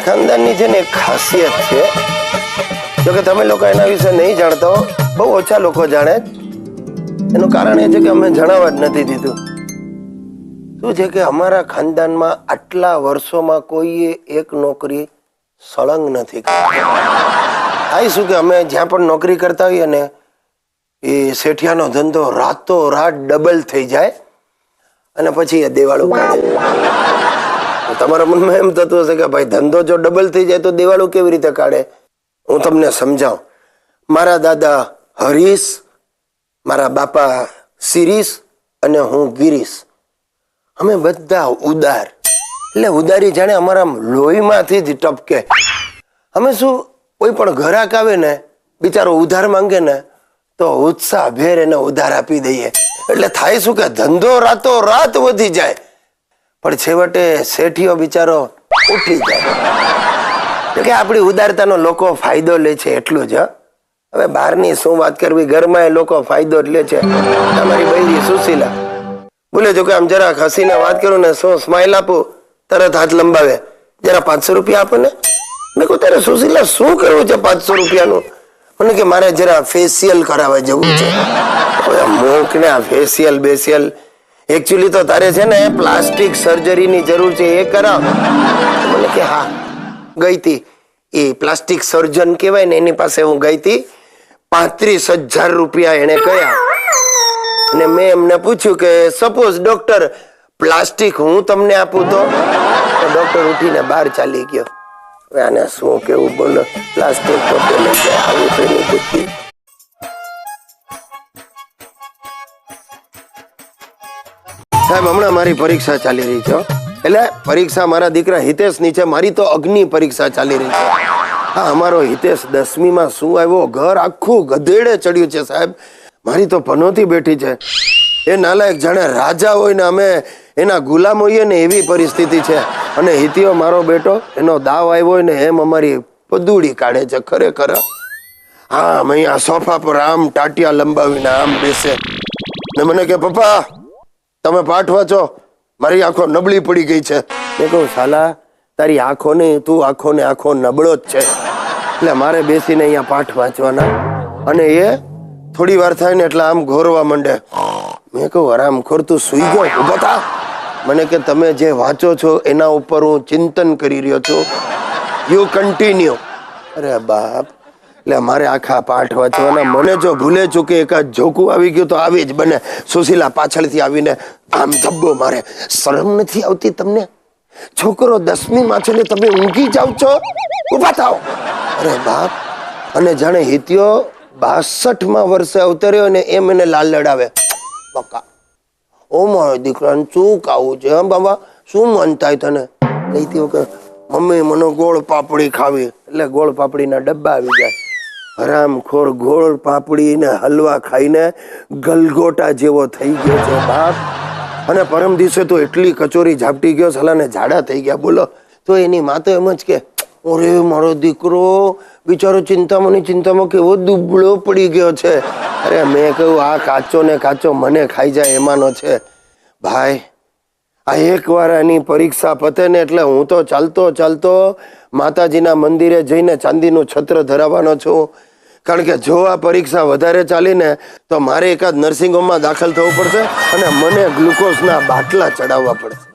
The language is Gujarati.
ખાનદાનની છે ને એક ખાસિયત છે, જોકે તમે લોકો એના વિશે નહીં જાણતા હો, બહુ ઓછા લોકો જાણે. એનું કારણ એ છે કે અમે જણાવવા જ નથી દીધું. શું છે કે અમારા ખાનદાનમાં આટલા વર્ષોમાં કોઈએ એક નોકરી સળંગ નથી કરી. થાય શું કે અમે જ્યાં પણ નોકરી કરતા હોઈએ ને એ શેઠિયાનો ધંધો રાતો રાત ડબલ થઈ જાય અને પછી એ દેવાળું કાઢે. તમારા મનમાં એમ થતું હશે કે ભાઈ ધંધો જો ડબલ થઈ જાય તો દેવાળું કેવી રીતે કાઢે? હું તમને સમજાવું. મારા દાદા હરીશ, મારા બાપા શિરીષ અને હું ગિરીશ, અમે બધા ઉદાર. એટલે ઉદારી જાણે અમારા લોહીમાંથી જ ટપકે. અમે શું, કોઈ પણ ઘરાક આવે ને બિચારો ઉધાર માંગે ને તો ઉત્સાહ ભેર એને ઉધાર આપી દઈએ. એટલે થાય શું કે ધંધો રાતો રાત વધી જાય, પણ છેવટે શેઠિયો બિચારો ઉઠી જાય. કે આપણી ઉદારતાનો લોકો ફાયદો લે છે એટલું જ. હવે બહારની શું વાત કરવી, ઘરમાં એ લોકો ફાયદો જ લે છે. તમારી બૈરી સુશીલા બોલે જો કે આમ જરા હસીને વાત કરું ને, શું સ્માઈલ આપું, તરત હાથ લંબાવે, જરા 500 રૂપિયા આપો ને. મેં કહું તારે સુશીલા શું કરવું છે 500 રૂપિયાનું? મને કે મારે જરા ફેશિયલ કરાવવા જવું છે. મૂક ને આ ફેશિયલ બેશિયલ, એકચ્યુઅલી તો તારે છે ને પ્લાસ્ટિક સર્જરીની જરૂર છે, એ કરાવ. મને કે હા. ગઈ તી એ પ્લાસ્ટિક સર્જન કહેવાય ને, એની પાસે હું ગઈ તી. 35,000 રૂપિયા એને કયા. અને મેં એમને પૂછ્યું કે સપોઝ ડોક્ટર પ્લાસ્ટિક હું તમને આપું તો ડોક્ટર ઉઠીને બહાર ચાલી ગયો. હવે આને શું કેવું બોલો, પ્લાસ્ટિક પોતે લઈ જાય, આવું તો એની બુદ્ધિ. સાહેબ હમણાં મારી પરીક્ષા ચાલી રહી છે, એટલે પરીક્ષા મારા દીકરા હિતેશની છે. મારી તો અગ્નિ પરીક્ષા ચાલી રહી છે. હા, અમારો હિતેશ 10મીમાં શું આવ્યો, ઘર આખું ગધેડે ચડ્યું છે સાહેબ. મારી તો પનોતી બેઠી છે. એ નાલાયક જાણે રાજા હોય ને અમે એના ગુલામ હોઈએ ને એવી પરિસ્થિતિ છે. અને હિતિયો મારો બેટો એનો દાવ આવ્યો હોય ને એમ અમારી પદુડી કાઢે છે ખરેખર. હા, અહીંયા સોફા પર આમ ટાટિયા લંબાવીને આમ બેસે ને મને કે પપ્પા તમે પાઠ વાંચો, મારી આંખો નબળી પડી ગઈ છે. મેં કહું સાલા તારી આંખો નહીં, તું આંખો ને આંખો નબળો જ છે. એટલે મારે બેસીને અહીંયા પાઠ વાંચવાના. અને એ થોડી વાર થાય ને એટલે આમ ઘોરવા માંડે. મેં કહું આરામ ખોર, તું સુઈ ગયો, ઉભો થા. મને કે તમે જે વાંચો છો એના ઉપર હું ચિંતન કરી રહ્યો છું, યુ કન્ટિન્યુ. અરે બાપ, એટલે મારે આખા પાઠ વાંચવાના. મને જો ભૂલે ચૂકે એકાદ જોકું આવી ગયું તો આવી જ બને. સુશીલા પાછળથી આવીને આમ ધબ્બો મારે. શરમ નથી આવતી તમને? છોકરો 10મીમાં છે ને તમે ઊંઘી જાવ છો, ઉભા થાવ. અરે બાપ. અને જાણે હિત્યો 62માં વર્ષે અવતર્યો ને એમ એને લાલ લડાવે. પક્કા ઓ મારો દીકરાને શું ખાવું છે? હા બાબા, શું મન થાય તને? કહીતી વખત મમ્મી મને ગોળ પાપડી ખાવી, એટલે ગોળ પાપડીના ડબ્બા આવી જાય. હરામખોર ગોળ પાપડી ને હલવા ખાઈને ગલગોટા જેવો થઈ ગયો છે બાપ. અને પરમ દિવસે તો એટલી કચોરી ઝાપટી ગયો, સાલાને ઝાડા થઈ ગયા બોલો. તો એની માં તો એમ જ કે અરે મારો દીકરો બિચારો ચિંતામાં કેવો દુબળો પડી ગયો છે. અરે મેં કહ્યું આ કાચો ને કાચો મને ખાઈ જાય એમાંનો છે ભાઈ. આ એકવાર એની પરીક્ષા પતે ને એટલે હું તો ચાલતો માતાજીના મંદિરે જઈને ચાંદીનું છત્ર ધરાવવાનો છું. કારણ કે જો આ પરીક્ષા વધારે ચાલીને તો મારે એકાદ નર્સિંગ હોમમાં દાખલ થવું પડશે અને મને ગ્લુકોઝના બાટલા ચડાવવા પડશે.